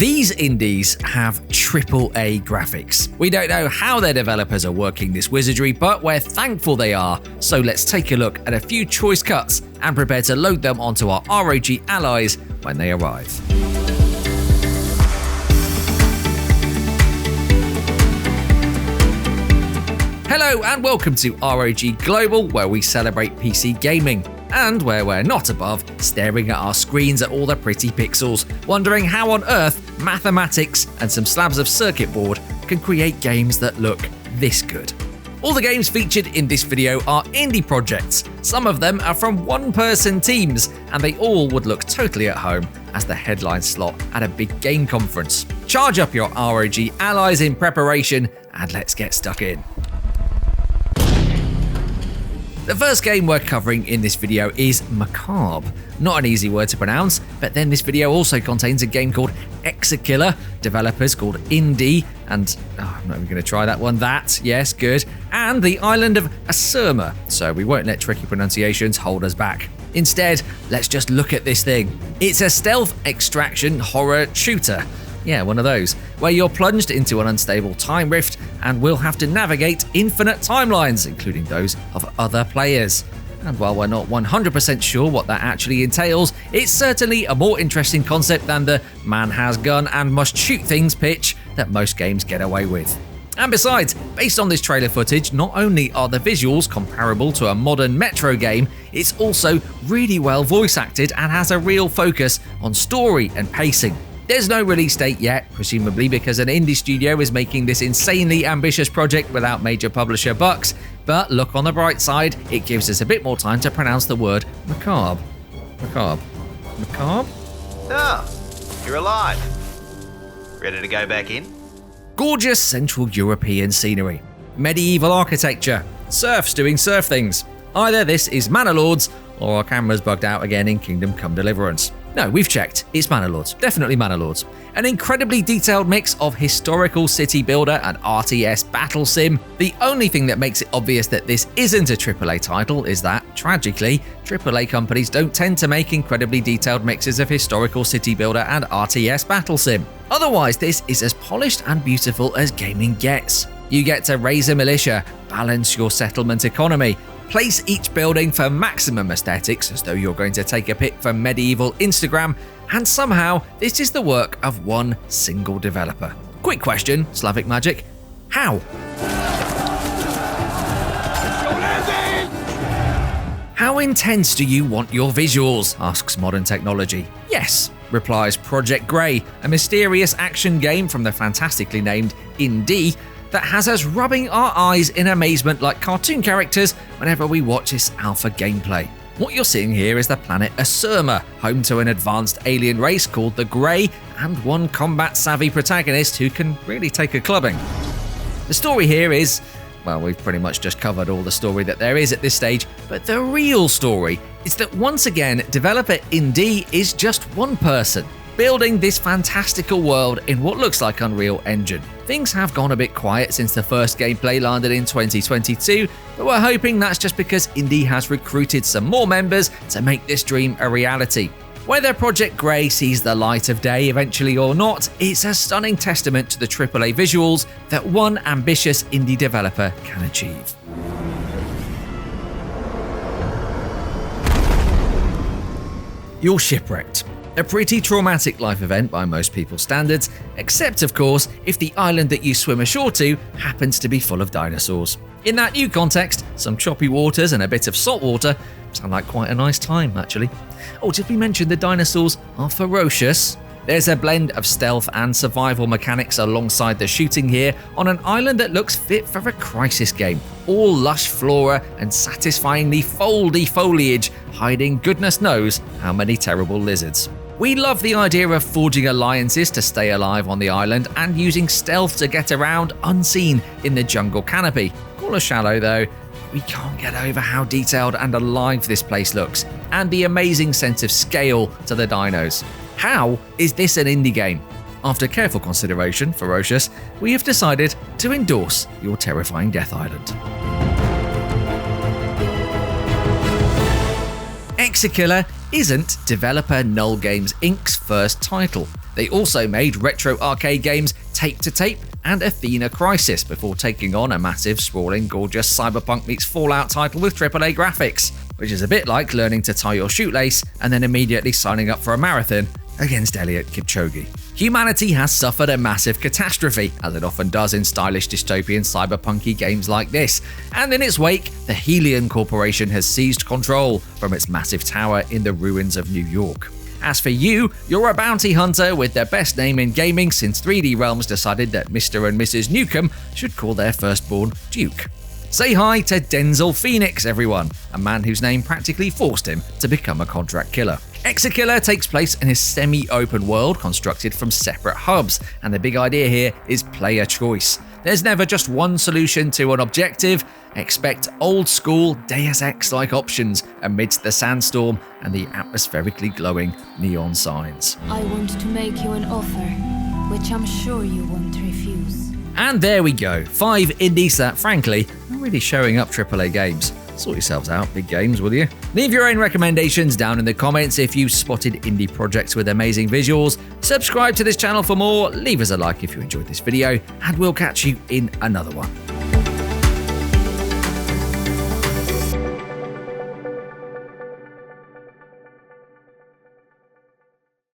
These indies have AAA graphics. We don't know how their developers are working this wizardry, but we're thankful they are. So let's take a look at a few choice cuts and prepare to load them onto our ROG allies when they arrive. Hello and welcome to ROG Global, where we celebrate PC gaming, and where we're not above staring at our screens at all the pretty pixels, wondering how on earth mathematics and some slabs of circuit board can create games that look this good. All the games featured in this video are indie projects. Some of them are from one-person teams, and they all would look totally at home as the headline slot at a big game conference. Charge up your ROG allies in preparation, and let's get stuck in. The first game we're covering in this video is Macabre. Not an easy word to pronounce, but then this video also contains a game called Exakiller, developers called Indie, and I'm not even going to try that one. Yes, good. And the island of Asurma, so we won't let tricky pronunciations hold us back. Instead, let's just look at this thing. It's a stealth extraction horror shooter. Yeah, one of those, where you're plunged into an unstable time rift and will have to navigate infinite timelines, including those of other players. And while we're not 100% sure what that actually entails, it's certainly a more interesting concept than the man has gun and must shoot things pitch that most games get away with. And besides, based on this trailer footage, not only are the visuals comparable to a modern Metro game, it's also really well voice acted and has a real focus on story and pacing. There's no release date yet, presumably because an indie studio is making this insanely ambitious project without major publisher bucks, but look on the bright side, it gives us a bit more time to pronounce the word macabre. Macabre. Macabre? Ah, you're alive. Ready to go back in? Gorgeous Central European scenery, medieval architecture, serfs doing surf things. Either this is Manor Lords, or our camera's bugged out again in Kingdom Come Deliverance. No, we've checked. It's Manor Lords. Definitely Manor Lords. An incredibly detailed mix of historical city builder and RTS battle sim. The only thing that makes it obvious that this isn't a AAA title is that, tragically, AAA companies don't tend to make incredibly detailed mixes of historical city builder and RTS battle sim. Otherwise, this is as polished and beautiful as gaming gets. You get to raise a militia, balance your settlement economy, place each building for maximum aesthetics as though you're going to take a pic from medieval Instagram, and somehow this is the work of one single developer. Quick question, Slavic Magic. How? How intense do you want your visuals? Asks Modern Technology. Yes, replies Project Grey, a mysterious action game from the fantastically named Indie that has us rubbing our eyes in amazement like cartoon characters whenever we watch this alpha gameplay. What you're seeing here is the planet Asurma, home to an advanced alien race called the Grey, and one combat-savvy protagonist who can really take a clubbing. The story here is, well, we've pretty much just covered all the story that there is at this stage, but the real story is that once again, developer Indie is just one person, building this fantastical world in what looks like Unreal Engine. Things have gone a bit quiet since the first gameplay landed in 2022, but we're hoping that's just because Indie has recruited some more members to make this dream a reality. Whether Project Grey sees the light of day eventually or not, it's a stunning testament to the AAA visuals that one ambitious indie developer can achieve. You're shipwrecked. A pretty traumatic life event by most people's standards, except of course if the island that you swim ashore to happens to be full of dinosaurs. In that new context, some choppy waters and a bit of salt water sound like quite a nice time, actually. Oh, did we mention the dinosaurs are ferocious? There's a blend of stealth and survival mechanics alongside the shooting here on an island that looks fit for a crisis game. All lush flora and satisfyingly foldy foliage, hiding goodness knows how many terrible lizards. We love the idea of forging alliances to stay alive on the island and using stealth to get around unseen in the jungle canopy. Call us shallow though. We can't get over how detailed and alive this place looks, and the amazing sense of scale to the dinos. How is this an indie game? After careful consideration, Ferocious, we have decided to endorse your terrifying Death Island. Exekiller isn't developer Null Games Inc.'s first title. They also made retro arcade games Tape to Tape and Athena Crisis before taking on a massive, sprawling, gorgeous cyberpunk meets Fallout title with AAA graphics, which is a bit like learning to tie your shoelace and then immediately signing up for a marathon against Eliud Kipchoge. Humanity has suffered a massive catastrophe, as it often does in stylish dystopian cyberpunky games like this, and in its wake, the Helion Corporation has seized control from its massive tower in the ruins of New York. As for you, you're a bounty hunter with the best name in gaming since 3D Realms decided that Mr. and Mrs. Newcomb should call their firstborn Duke. Say hi to Denzel Phoenix, everyone, a man whose name practically forced him to become a contract killer. Exekiller takes place in a semi-open world constructed from separate hubs, and the big idea here is player choice. There's never just one solution to an objective. Expect old-school Deus Ex-like options amidst the sandstorm and the atmospherically glowing neon signs. I want to make you an offer, which I'm sure you won't refuse. And there we go, 5 indies that, frankly, are really showing up AAA games. Sort yourselves out, big games, will you? Leave your own recommendations down in the comments if you spotted indie projects with amazing visuals. Subscribe to this channel for more, leave us a like if you enjoyed this video, and we'll catch you in another one.